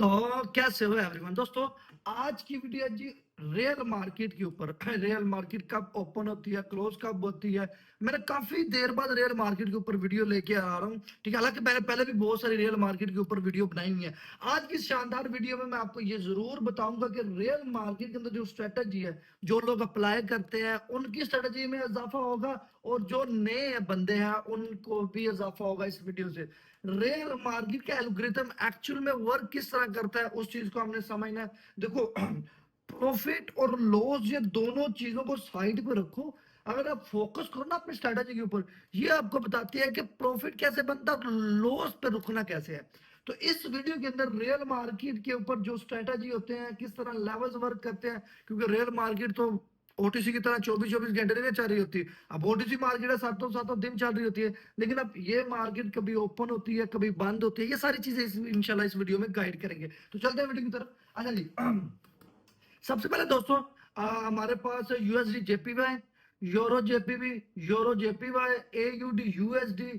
तो कैसे हो एवरीवन दोस्तों। आज की वीडियो है जी रियल मार्केट के ऊपर। रियल मार्केट कब ओपन होती है, क्लोज कब होती है। मैंने काफी देर बाद रियल मार्केट के ऊपर वीडियो लेके आ रहा हूँ। ठीक है, हालांकि मैंने पहले भी बहुत सारी रियल मार्केट के ऊपर वीडियो बनाई हुई है। आज की शानदार वीडियो में मैं आपको ये जरूर बताऊंगा कि रियल मार्केट के अंदर जो स्ट्रेटजी है, जो लोग अप्लाई करते हैं उनकी स्ट्रेटजी में इजाफा होगा, और जो नए बंदे हैं उनको भी इजाफा होगा इस वीडियो से। रियल मार्केट का एल्गोरिथम एक्चुअल में वर्क किस तरह करता है उस चीज को हमने समझना है। देखो, प्रॉफिट और लॉस ये दोनों चीजों को साइड पे रखो। अगर आप फोकस करो ना अपनी स्ट्रेटेजी के ऊपर, ये आपको बताती है कि प्रॉफिट कैसे बनता है, लॉस पे रुकना कैसे है। तो इस वीडियो के अंदर रियल मार्केट के ऊपर जो स्ट्रेटेजी होते हैं, किस तरह लेवल्स वर्क करते हैं, क्योंकि रियल मार्केट तो ओटीसी की तरह 24-24 घंटे नहीं चल रही होती। अब ओटीसी मार्केट है, सातों सातों दिन चल रही होती है, लेकिन अब ये मार्केट कभी ओपन होती है, कभी बंद होती है। ये सारी चीजें इंशाल्लाह इस वीडियो में गाइड करेंगे। तो चलते हैं वीडियो की तरफ। अच्छा जी, सबसे पहले दोस्तों, हमारे पास USD JPY, euro JPB, euro JPY, AUD USD,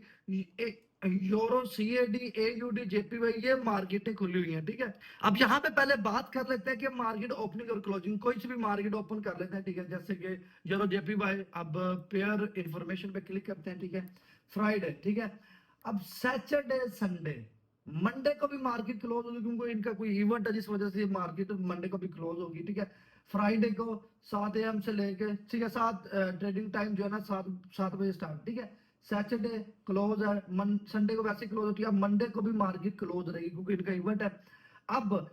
euro CAD, AUD JPY, ये मार्केटें खुली हुई हैं। ठीक है, अब यहाँ पे पहले बात कर लेते हैं कि मार्केट ओपनिंग और क्लोजिंग। कोई सी भी मार्केट ओपन कर लेते हैं, ठीक है, जैसे कि यूरो जेपीवाई। अब पेयर इंफॉर्मेशन पे क्लिक करते हैं, ठीक है, फ्राइडे, ठीक है। अब सैटरडे, संडे, मंडे को भी मार्केट क्लोज होगी, क्योंकि इनका कोई इवेंट है जिस वजह से मार्केट मंडे को भी क्लोज होगी। ठीक है, फ्राइडे को 7 AM से लेके, ठीक है, 7 ट्रेडिंग टाइम जो है ना, 7 बजे स्टार्ट। ठीक है, सैटरडे क्लोज है, संडे को वैसे क्लोज होती है। अब मंडे को भी मार्केट क्लोज रहेगी क्योंकि इनका इवेंट है। अब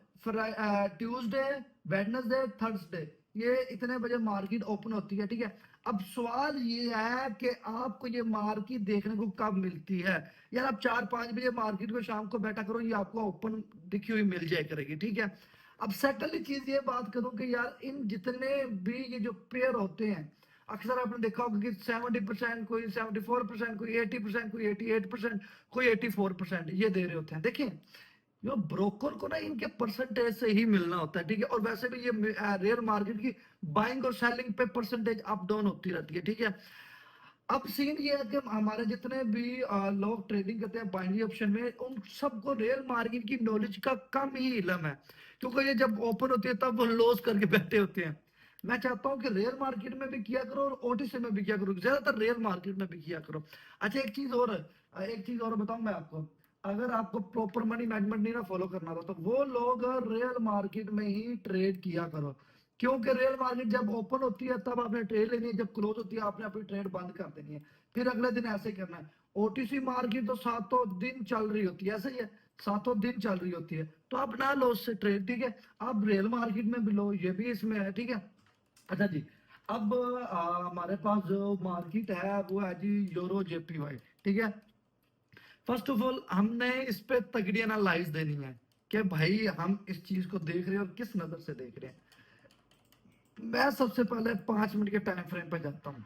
ट्यूसडे, वेडनेसडे, थर्सडे, ये इतने बजे मार्केट ओपन होती है। ठीक है, अब सवाल ये है कि आपको ये मार्केट देखने को कब मिलती है। यार आप 4-5 बजे मार्केट को शाम को बैठा करो, ये आपको ओपन दिखी हुई मिल जाए करेगी। ठीक है, अब सेकंड चीज ये बात करूं कि यार इन जितने भी ये जो पेयर होते हैं, अक्सर आपने देखा होगा कि 70%, कोई 74%, कोई 80%, कोई 88%, कोई 84% ये दे रहे होते हैं। देखिए, जो ब्रोकर को ना इनके परसेंटेज से ही मिलना होता है। ठीक है, और वैसे भी ये रेयर मार्केट की बाइंग और सेलिंग पे परसेंटेज अप डाउन होती रहती है। ठीक है, अब सीन ये है कि हमारे जितने भी लोग ट्रेडिंग करते हैं बाइनरी ऑप्शन में, उन सबको रियल मार्केट की नॉलेज का कम ही इल्म है, क्योंकि ये जब ओपन होती है तब वो लॉस करके बैठे होते हैं। मैं चाहता हूं कि रियल मार्केट में भी किया करो और ओटीसी में भी किया करो, ज्यादातर रियल मार्केट में भी किया करो। अच्छा, एक चीज और बताऊं मैं आपको। अगर आपको प्रॉपर मनी मैनेजमेंट नहीं ना फॉलो करना था, तो वो लोग रियल मार्केट में ही ट्रेड किया करो, क्योंकि रियल मार्केट जब ओपन होती है तब आपने ट्रेड लेनी है, जब क्लोज होती है आपने अपनी ट्रेड बंद कर देनी है, फिर अगले दिन ऐसे करना है। ओटीसी मार्केट तो सातों दिन चल रही होती है, ऐसे ही है, सातों दिन चल रही होती है, तो आप ना लो उससे ट्रेड। ठीक है, आप रियल मार्केट में भी लो, ये भी इसमें है। ठीक है, अच्छा जी, अब हमारे पास जो मार्केट है वो है जी यूरो जेपीवाई। ठीक है, फर्स्ट ऑफ ऑल हमने इस पे तगड़ी एनालाइज देनी है कि भाई हम इस चीज को देख रहे हैं और किस नजर से देख रहे हैं। मैं सबसे पहले 5 मिनट के टाइम फ्रेम पे जाता हूँ।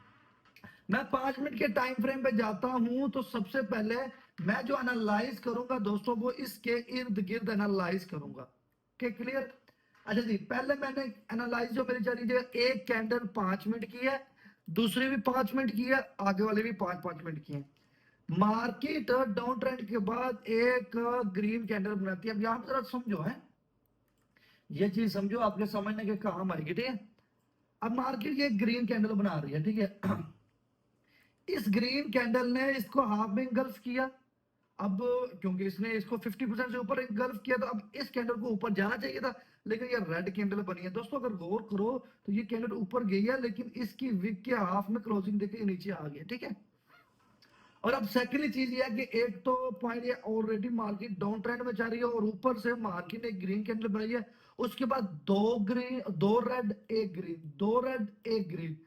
मैं 5 मिनट के टाइम फ्रेम पे जाता हूं तो सबसे पहले मैं जो एनालाइज करूंगा दोस्तों, वो इसके इर्द गिर्द एनालाइज करूंगा। के क्लियर? अच्छा जी, पहले मैंने एनालाइज जो मेरी चली है, एक कैंडल 5 मिनट की है, दूसरी भी 5 मिनट की है, आगे वाले भी 5-5 मिनट की है। मार्केट डाउन ट्रेंड के बाद एक ग्रीन कैंडल बनाती है। अब यहां पर जरा समझो है, ये चीज समझो, आपके समझने के काम आएगी। ठीक है, अब मार्केट ये ग्रीन कैंडल बना रही है। ठीक है, इस ग्रीन कैंडल ने इसको हाफ में इंगल्फ किया। अब क्योंकि इसने इसको 50% से ऊपर इंगल्फ किया, तो अब इस कैंडल को ऊपर जाना चाहिए था, लेकिन ये रेड कैंडल बनी है। दोस्तों अगर गौर करो तो ये कैंडल ऊपर गई है, लेकिन इसकी विक के हाफ में क्लोजिंग देके नीचे आ गई। ठीक है, और अब सेकेंडली चीज ये है कि एक तो पॉइंट, ये ऑलरेडी मार्केट डाउन ट्रेंड में जा रही है, और ऊपर से मार्केट ने ग्रीन कैंडल बनाई है। उसके बाद दो ग्रीन, दो रेड, एक ग्रीन, दो रेड, एक ग्रीन।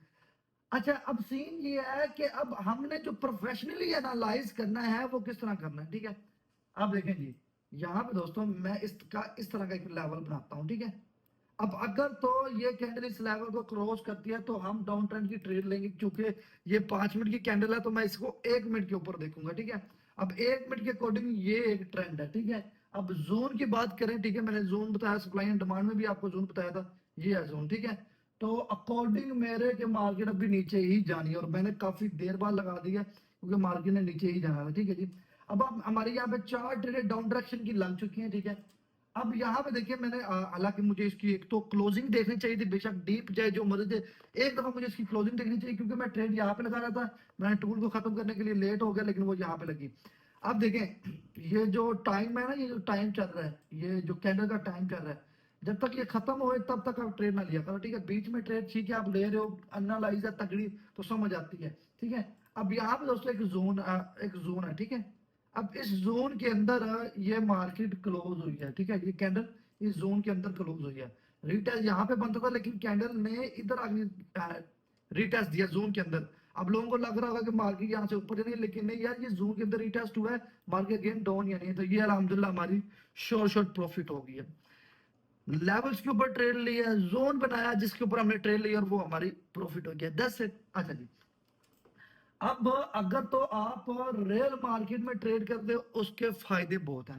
अच्छा, अब सीन ये है कि अब हमने जो प्रोफेशनली एनालाइज करना है वो किस तरह करना है। ठीक है, अब देखें जी, यहाँ पे दोस्तों मैं इसका इस तरह का एक लेवल बनाता हूँ। ठीक है, अब अगर तो ये कैंडल इस लेवल को क्रॉस करती है तो हम डाउन ट्रेंड की ट्रेड लेंगे, क्योंकि ये 5 मिनट की कैंडल है, तो मैं इसको 1 मिनट के ऊपर देखूंगा। ठीक है, अब 1 मिनट के अकॉर्डिंग ये एक ट्रेंड है। ठीक है, अब जोन की बात करें, ठीक है, मैंने जोन बताया, सप्लाई एंड डिमांड में भी आपको जोन बताया था, ये है जोन। ठीक है, तो अकॉर्डिंग मेरे के मार्केट अभी नीचे ही जानी है, और मैंने काफी देर बाद लगा दिया क्योंकि मार्केट ने नीचे ही जाना था। ठीक है जी, अब हमारी यहाँ पे 4 ट्रेड डाउन डायरेक्शन की लग चुकी है। ठीक है, अब यहाँ पे देखिए मैंने हालांकि मुझे इसकी एक तो क्लोजिंग देखनी चाहिए थी, बेशक डीप जाए जो मर्जी जाए, एक दफा मुझे इसकी क्लोजिंग देखनी चाहिए, क्योंकि मैं ट्रेड यहाँ पे लगा रहा था, मैंने टूल को खत्म करने के लिए लेट हो गया, लेकिन वो यहाँ पे लगी। अब देखें ये जो टाइम है ना, ये जो टाइम चल रहा है, ये जो कैंडल का टाइम चल रहा है, जब तक ये खत्म होए तब तक आप ट्रेड ना लिया करो, ठीक है। बीच में ट्रेड ठीक है आप ले रहे हो, एनालाइज है तगड़ी तो समझ आती है, ठीक है। अब यहाँ पे दोस्तों एक जोन है, ठीक है। अब इस जोन के अंदर ये मार्केट क्लोज हुई है, ठीक है। ये कैंडल इस जोन के अंदर क्लोज हुई है, रिटेस्ट यहाँ पे बनता था, लेकिन कैंडल ने इधर आगे रिटेस्ट दिया जोन के अंदर। अब लोगों को लग रहा होगा कि मार्केट यहाँ से ऊपर नहीं, लेकिन नहीं यार, ये जोन के अंदर रिटेस्ट हुआ है, मार्केट अगेन डाउन या नहीं, तो ये अल्हम्दुलिल्लाह हमारी शॉर्ट प्रॉफिट हो गई है। लेवल्स के ऊपर ट्रेड लिया, जोन बनाया जिसके ऊपर हमने ट्रेड लिया, और वो हमारी प्रॉफिट हो गया 10 से। अच्छा जी, अब अगर तो आप रियल मार्केट में ट्रेड करते हो, उसके फायदे बहुत हैं।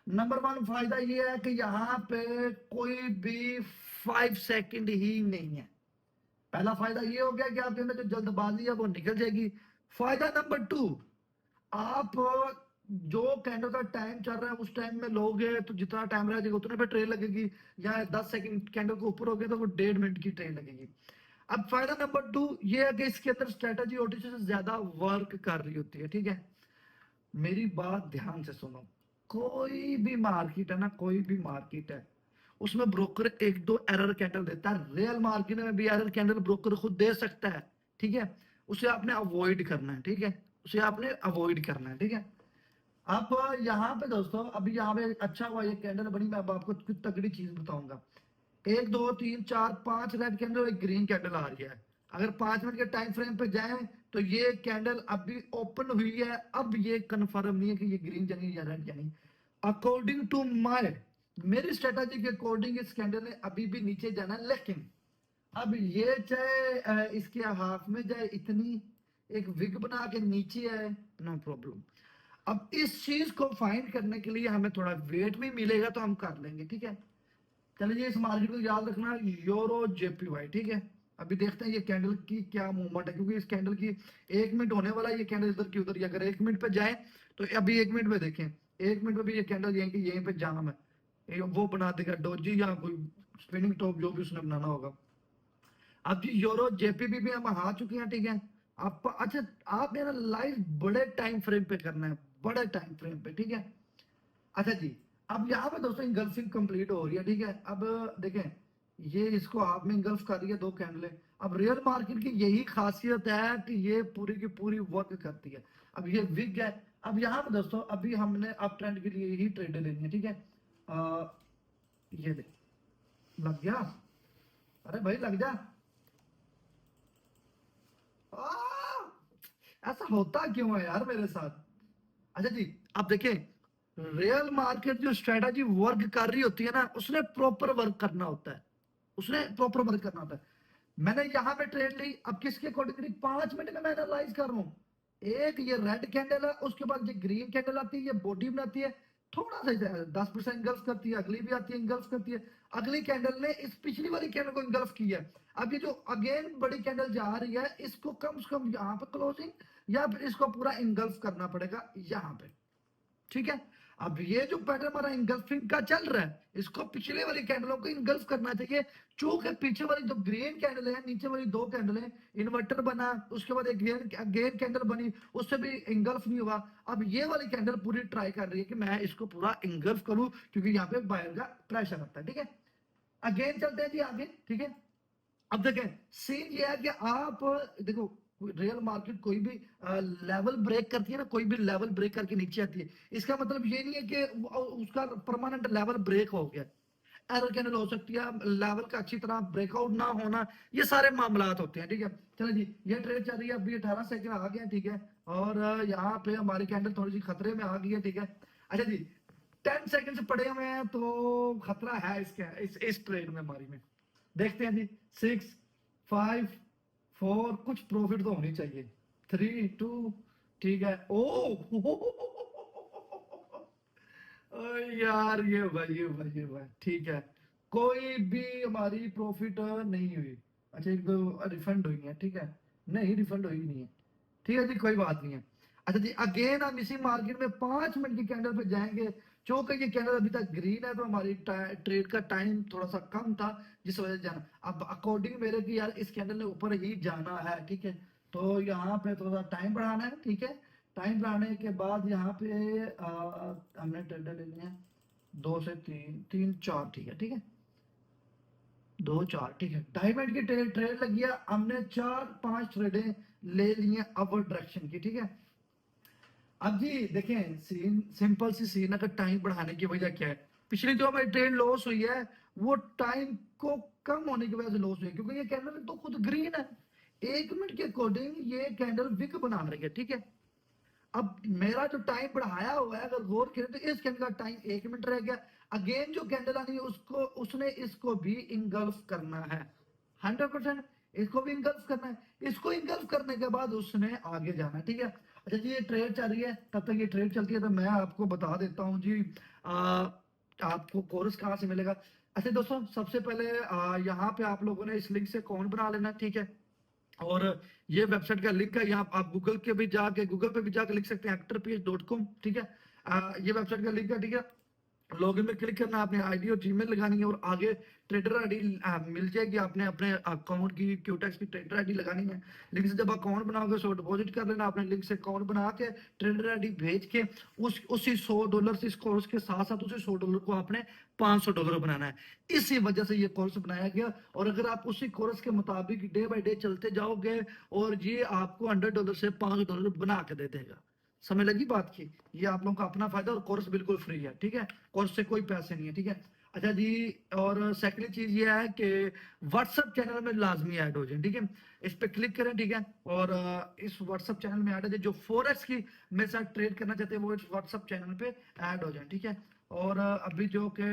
नंबर वन फायदा ये है कि यहाँ पे कोई भी 5 सेकंड ही नहीं है। पहला फायदा ये हो गया कि आपके अंदर जो जल्दबाजी है वो निकल जाएगी। फायदा नंबर 2, आप जो कैंडल का टाइम चल रहा है उस टाइम में लोगे तो जितना टाइम रह जाएगा उतने पे ट्रेड लगेगी, या 10 सेकंड कैंडल के ऊपर हो गया तो वो 1.5 मिनट की ट्रेड लगेगी। अब फायदा नंबर 2 ये है कि इसके अंदर स्ट्रेटजी ओटीसी से ज्यादा वर्क कर रही होती है, ठीक है। मेरी बात ध्यान से सुनो, कोई भी मार्केट है ना, कोई भी मार्केट है, उसमें ब्रोकर एक दो एरर कैंडल देता है। रियल मार्केट में भी एरर कैंडल ब्रोकर खुद दे सकता है, ठीक है। उसे आपने अवॉइड करना है, ठीक है, उसे आपने अवॉइड करना है, ठीक है। अब यहाँ पे दोस्तों, अभी यहाँ पे अच्छा हुआ ये कैंडल बनी, मैं अब आपको कुछ तगड़ी चीज बताऊंगा। 1 2 3 4 5 रेड कैंडल और एक ग्रीन कैंडल आ रही है। अगर 5 मिनट के टाइम फ्रेम पे जाए तो ये कैंडल अभी ओपन हुई है, अब ये कंफर्म नहीं है कि ये ग्रीन जानी या रेड जानी। अकॉर्डिंग टू माय मेरी स्ट्रेटजी के अकॉर्डिंग इस कैंडल ने अभी भी नीचे जाना है, लेकिन अब ये चाहे इसके हाफ में जाए, इतनी एक विग बना के नीचे है, नो प्रॉब्लम। अब इस चीज को फाइंड करने के लिए हमें थोड़ा वेट भी मिलेगा तो हम कर लेंगे, ठीक है। चलिए इस मार्केट को याद रखना, यूरो जेपीवाई, ठीक है। अभी देखते हैं ये कैंडल की क्या मूवमेंट है, क्योंकि इस कैंडल की 1 मिनट होने वाला है, ये कैंडल इधर की उधर, अगर 1 मिनट पे जाए तो अभी 1 मिनट पे देखें, 1 मिनट पे भी ये कैंडल यहीं पे जाम है, वो बना देगा डोजी या कोई स्पिनिंग टॉप जो भी उसने बनाना होगा। अब जी यूरो जेपीबी भी हम हार चुके हैं, ठीक है। आप अच्छा, आपने ना लाइव बड़े टाइम फ्रेम पे करना है, बड़े टाइम फ्रेम पे, ठीक है। अच्छा जी, अब यहाँ पे दोस्तों इंगल्फिंग कंप्लीट हो रही है, ठीक है। अब देखें ये इसको हाफ में इंगल्फ कर रही है, दो कैंडलें। अब रियल मार्केट की यही खासियत है कि ये पूरी की पूरी वर्क करती है। अब ये विग है। अब यहाँ पे दोस्तों अभी हमने अप ट्रेंड के लिए ही ट्रेड लेनी है, ठीक है। ये देख, लग गया, अरे भाई लग जा। आ, ऐसा होता क्यों है यार मेरे साथ। अच्छा जी, आप देखें रियल मार्केट जो स्ट्रेटजी वर्क कर रही होती है ना, उसने प्रॉपर वर्क करना होता है, उसने प्रॉपर वर्क करना होता है। मैंने यहां पे ट्रेड ली, अब किसके अकॉर्डिंग 5 मिनट में मैं एनालाइज कर रहा हूँ। एक ये रेड कैंडल है, उसके बाद ये ग्रीन कैंडल आती है, ये बॉडी बनाती है, थोड़ा सा 10% इंगल्फ करती है, अगली भी आती है इंगल्फ करती है, अगली कैंडल ने इस पिछली वाली कैंडल को इंगल्फ किया है। अब ये जो अगेन बड़ी कैंडल जा रही है, इसको कम से कम यहाँ पे क्लोजिंग या फिर इसको पूरा इंगल्फ करना पड़ेगा यहाँ पे, ठीक है। अब ये जो पैटर्न हमारा इंगल्फिंग का चल रहा है, इसको पिछले वाली कैंडलों को इंगल्फ करना चाहिए। चूंकि पीछे वाली जो ग्रीन कैंडल है, नीचे वाली दो कैंडल है, इन्वर्टर बना, उसके बाद एक गेन कैंडल बनी, उससे भी इंगल्फ नहीं हुआ। अब ये वाली कैंडल पूरी ट्राई कर रही है कि मैं इसको पूरा इंगल्फ करूं, क्योंकि यहाँ पे बायर का प्रेशर आता है, ठीक है। अगेन चलते हैं जी आगे, ठीक है। अब देखें सीन ये है कि आप देखो रियल मार्केट कोई भी लेवल ब्रेक करती है ना, कोई भी लेवल ब्रेक करके नीचे आती है, इसका मतलब ये नहीं है कि उसका परमानेंट लेवल ब्रेक हो गया। एरर कैंडल हो सकती है, लेवल का अच्छी तरह ब्रेकआउट ना होना, ये सारे मामलात होते हैं, ठीक है। चलो जी, ये ट्रेड चल रही है, अभी 18 सेकंड आ गया, ठीक है। और यहाँ पे हमारी कैंडल थोड़ी सी खतरे में आ गई है, ठीक है। अच्छा जी, 10 सेकंड से पड़े हुए हैं तो खतरा है इसके, इस ट्रेड में हमारी में। देखते हैं जी, 6 5 4, कुछ प्रॉफिट तो होनी चाहिए। 3 2, ठीक है। यार ये भाई ठीक है, कोई भी हमारी प्रॉफिट नहीं हुई। अच्छा एक दो रिफंड हुई है, ठीक है। नहीं रिफंड हुई नहीं है, ठीक है जी, कोई बात नहीं है। अच्छा जी, अगेन हम इसी मार्केट में 5 मिनट की कैंडल पे जाएंगे। चूंकि ये कैंडल अभी तक ग्रीन है तो हमारी ट्रेड का टाइम थोड़ा सा कम था, जिस वजह से जाना। अब अकॉर्डिंग मेरे की यार इस कैंडल ने ऊपर ही जाना है, ठीक है। तो यहाँ पे थोड़ा सा टाइम बढ़ाना है, ठीक है। टाइम बढ़ाने के बाद यहाँ पे हमने ट्रेड ले लिए हैं 2 से 3, 3 4, ठीक है, ठीक है। 2 4, ठीक है। डायमंड की ट्रेड ट्रेड लगी है, हमने 4 5 ट्रेडें ले ली हैं अपवर्ड डायरेक्शन की, ठीक है। अब जी देखें सीन सिंपल सी सीन, अगर टाइम बढ़ाने की वजह क्या है, पिछली जो हमारी ट्रेड लॉस हुई है वो टाइम को कम होने की वजह से लॉस हुई है, क्योंकि ये कैंडल तो खुद ग्रीन है। 1 मिनट के अकॉर्डिंग ये कैंडल विक बना रही है, ठीक है। अब मेरा जो टाइम बढ़ाया हुआ है, अगर गौर करें तो इस कैंडल का टाइम 1 मिनट रह गया। अगेन जो कैंडल आनी है उसको उसने इसको भी इंगल्फ करना है 100%। इसको भी इंगल्फ करना है, इसको इंगल्फ करने के बाद उसने आगे जाना है, ठीक है। अच्छा जी, ये ट्रेड चल रही है, तब तक ये ट्रेड चलती है तो मैं आपको बता देता हूँ जी आपको कोर्स कहाँ से मिलेगा। अच्छा दोस्तों, सबसे पहले यहाँ पे आप लोगों ने इस लिंक से अकाउंट बना लेना, ठीक है। और ये वेबसाइट का लिंक है, यहाँ आप गूगल पे भी जाके लिख सकते हैं actorph.com, ठीक है। ये वेबसाइट का लिंक है, ठीक है। लॉगिन में क्लिक करना, आपने आईडी और जीमेल लगानी है और आगे ट्रेडर आईडी मिल जाएगी। आपने अपने अकाउंट की क्यूटेक्स की ट्रेडर आईडी लगानी है। लिंक से जब अकाउंट बनाओगे सो डिपॉजिट कर लेना, आपने लिंक से अकाउंट बना के ट्रेडर आईडी भेज के उसी $100 से इस कोर्स के साथ साथ उसी $100 को आपने $500 बनाना है। इसी वजह से ये कोर्स बनाया गया। और अगर आप उसी कोर्स के मुताबिक डे बाय डे चलते जाओगे और ये आपको $100 से $500 बना के दे देगा। समझ लगी बात की? ये आप लोगों का अपना फायदा, और कोर्स बिल्कुल फ्री है, ठीक है। कोर्स से कोई पैसे नहीं है, ठीक है। अच्छा जी, और सेकंड चीज ये है कि व्हाट्सएप चैनल में लाजमी ऐड हो जाए, ठीक है। इस पे क्लिक करें, ठीक है। और इस व्हाट्सएप चैनल में ऐड हो जाए, जो फॉरेक्स की मेरे साथ ट्रेड करना चाहते हैं वो इस व्हाट्सएप चैनल पे ऐड हो जाए, ठीक है। और अभी जो कि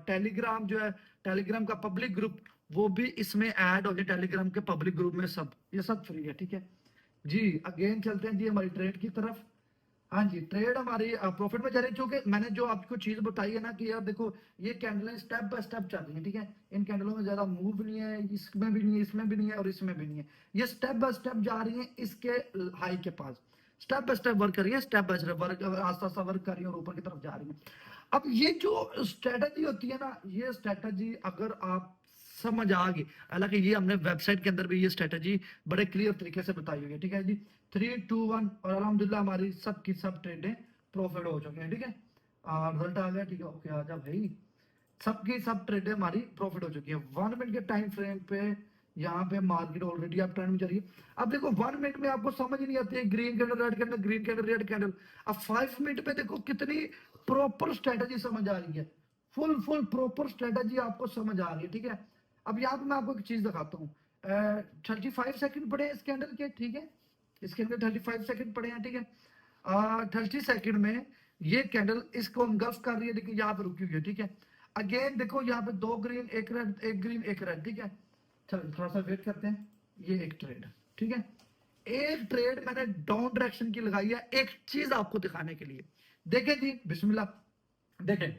टेलीग्राम जो है, टेलीग्राम का पब्लिक ग्रुप, वो भी इसमें ऐड हो जाए। टेलीग्राम के पब्लिक ग्रुप में सब ये सब फ्री है, ठीक है जी। अगेन चलते हैं जी हमारी ट्रेड की तरफ। हाँ जी, ट्रेड हमारी प्रॉफिट में जा रही है, क्योंकि मैंने जो आपको चीज बताई है ना कि यार देखो ये कैंडलें स्टेप बाय स्टेप चल रही है, ठीक है। इन कैंडलों में ज्यादा मूव नहीं है, इसमें भी नहीं है, इसमें भी नहीं है और इसमें भी नहीं है। ये स्टेप बाय स्टेप जा रही है इसके हाई के पास, स्टेप बाय स्टेप वर्क कर रही है, स्टेप बाय स्टेप वर्क आस्ता आस्ता वर्क कर रही है और ऊपर की तरफ जा रही है। अब ये जो स्ट्रेटजी होती है ना, ये स्ट्रेटजी अगर आप समझ आ गई, हालांकि ये हमने वेबसाइट के अंदर भी ये स्ट्रेटजी बड़े क्लियर तरीके से बताई हुई है, ठीक है जी। 3 2 1 और अल्हम्दुलिल्लाह हमारी सब की सब ट्रेडें प्रॉफिट हो चुके हैं, ठीक है। रिजल्ट आ गया, ठीक है, ओके आ जा भाई। सबकी सब ट्रेडें हमारी प्रॉफिट हो चुकी है 1 मिनट के टाइम फ्रेम पे। यहाँ पे मार्केट ऑलरेडी आप ट्रेंड में चलिए। अब देखो 1 मिनट में आपको समझ नहीं आती है, green candle red candle, green candle red candle. अब 5 मिनट पे देखो कितनी प्रॉपर स्ट्रेटजी समझ आ रही है, फुल फुल प्रॉपर स्ट्रेटजी आपको समझ आ रही है, ठीक है। अब यहाँ पे मैं आपको एक चीज दिखाता हूँ। 35 सेकंड पड़े हैं इस कैंडल के, ठीक है। इसके अंदर 35 सेकंड पड़े हैं, ठीक है। 30 सेकंड में ये कैंडल इसको engulf कर रही है, लेकिन यहाँ पे रुकी हुई है, ठीक है। अगेन देखो यहाँ पे 2 ग्रीन 1 रेड, 1 ग्रीन 1 रेड, ठीक है। चलो थोड़ा सा वेट करते हैं। ये एक ट्रेड, ठीक है। एक ट्रेड मैंने डाउन डायरेक्शन की लगाई है, एक चीज आपको दिखाने के लिए। देखें जी, बिस्मिल्लाह देखें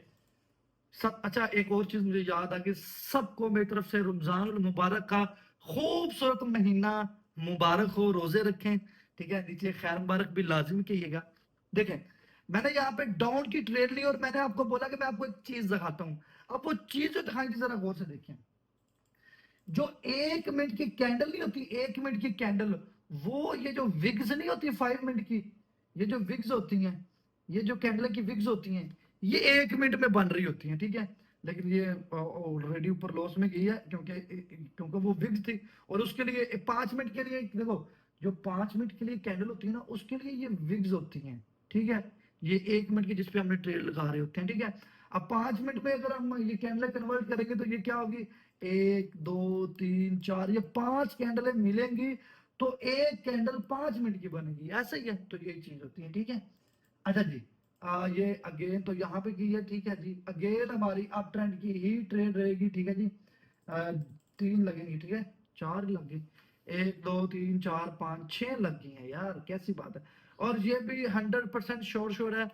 सब। अच्छा, एक और चीज मुझे याद आ गई, सबको मेरी तरफ से रमजान मुबारक का खूबसूरत महीना मुबारक हो, रोजे रखें, ठीक है। नीचे खैर मुबारक भी लाजिम कहिएगा। देखें मैंने यहाँ पे डाउन की ट्रेड ली और मैंने आपको बोला कि मैं आपको एक चीज दिखाता हूँ। अब वो चीज जो दिखाई थी जरा गौर से देखें। जो 1 मिनट की कैंडल नहीं होती, 1 मिनट की कैंडल, वो ये जो विग्स नहीं होती 5 मिनट की, ये जो विग्स होती हैं, ये जो कैंडल की विग्स होती हैं, ये 1 मिनट में बन रही होती हैं, ठीक है। लेकिन ये ऑलरेडी ऊपर लॉस में गई है, क्योंकि क्योंकि वो विग्स थी। और उसके लिए 5 मिनट के लिए देखो, जो 5 मिनट के लिए कैंडल होती है ना, उसके लिए ये विग्स होती हैं, ठीक है। ये 1 मिनट की जिसपे हमने ट्रेड लगा रहे होते हैं, ठीक है। अब 5 मिनट में अगर हम ये कैंडल कन्वर्ट करेंगे तो ये क्या होगी, 1 2 3 4, ये 5 कैंडलें मिलेंगी तो एक कैंडल 5 मिनट की बनेगी, ऐसा ही है। तो यही चीज होती है, ठीक है। अच्छा जी, ये अगेन तो यहाँ पे की है, ठीक है जी। अगेन हमारी अप ट्रेंड की ही ट्रेड रहेगी, ठीक है जी। 3 लगेंगी, ठीक है, 4 लगे, 1 2 3 4 5 6 लग गई हैं यार, कैसी बात है। और ये भी 100% श्योर श्योर है।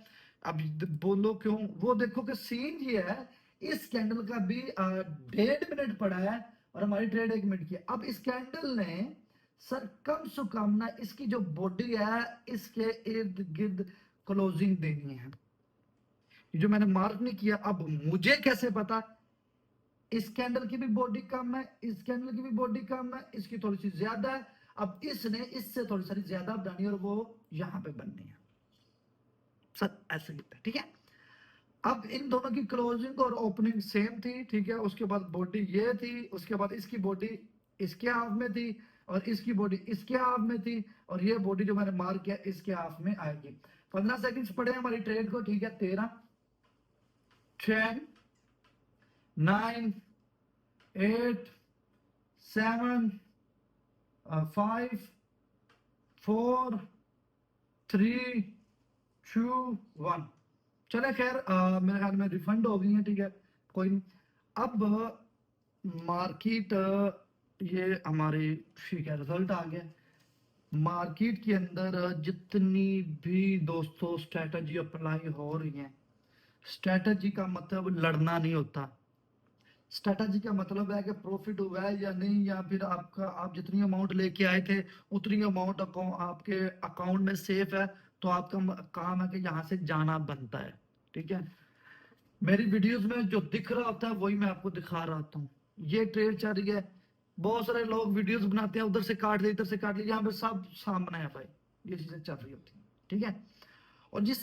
अब बोलो क्यों, वो देखो कि सीन ये है, इस कैंडल का भी 1.5 मिनट पड़ा है और हमारी ट्रेड 1 मिनट की है। अब इस कैंडल ने सर कम से कम ना इसकी जो बॉडी है इसके इर्द गिर्द क्लोजिंग देनी है, ये जो मैंने मार्क नहीं किया, अब मुझे कैसे पता इस कैंडल की भी बॉडी कम है, इस कैंडल की भी बॉडी कम है, इसकी थोड़ी सी ज्यादा है, अब इसने इससे थोड़ी सारी ज्यादा बनानी है और वो यहां पे बननी है सर, ऐसे लिखते हैं, ठीक है। अब इन दोनों की क्लोजिंग और ओपनिंग सेम थी, ठीक है। उसके बाद बॉडी ये थी, उसके बाद इसकी बॉडी इसके हाफ में थी और इसकी बॉडी इसके हाफ में थी, और ये बॉडी जो मैंने मार्क किया इसके हाफ में आएगी। 15 सेकंड्स पड़े हमारी ट्रेड को, ठीक है। 13, 10, 9, 8, 7, 5, 4, 3, 2, 1। चले खैर, मेरे ख्याल में रिफंड हो गई है, ठीक है, कोई नहीं। अब मार्केट, ये हमारी ठीक है रिजल्ट आ गया। मार्केट के अंदर जितनी भी दोस्तों स्ट्रेटजी अप्लाई हो रही है, स्ट्रेटजी का मतलब लड़ना नहीं होता। स्ट्रेटजी का मतलब है कि प्रॉफिट हुआ है या नहीं, या फिर आपका आप जितनी अमाउंट लेके आए थे उतनी अमाउंट आपके अकाउंट में सेफ है, तो आपका काम है कि यहाँ से जाना बनता है, ठीक है। मेरी वीडियोस में जो दिख रहा होता है वही मैं आपको दिखा रहा होता हूँ। ये ट्रेड चल रही है, बहुत सारे लोग वीडियोस बनाते हैं, उधर से काट दे इधर से काट ले, यहाँ पे सब सामने है भाई, ये चीजें चल रही होती हैं, ठीक है। और ये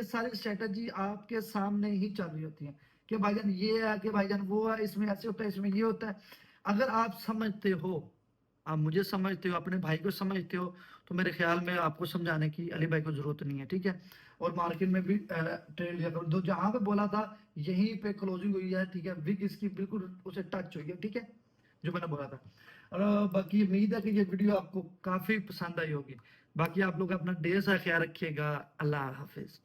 सारी स्ट्रेटजी आपके सामने ही चल रही होती है कि भाईजान ये है, कि भाईजान वो है, इसमें ऐसे होता है, इसमें ये होता है। अगर आप समझते हो, आप मुझे समझते हो, अपने भाई को समझते हो, तो मेरे ख्याल में आपको समझाने की अली भाई को जरूरत नहीं है, ठीक है। और मार्केट में भी ट्रेड लिया करो, तो जहां पे बोला था यहीं पे क्लोजिंग हुई है, ठीक है। विग इसकी बिल्कुल उसे टच हुई है, ठीक है, जो मैंने बोला था। और बाकी उम्मीद है कि ये वीडियो आपको काफी पसंद आई होगी। बाकी आप लोग अपना ढेर सारा ख्याल रखिएगा। अल्लाह हाफिज।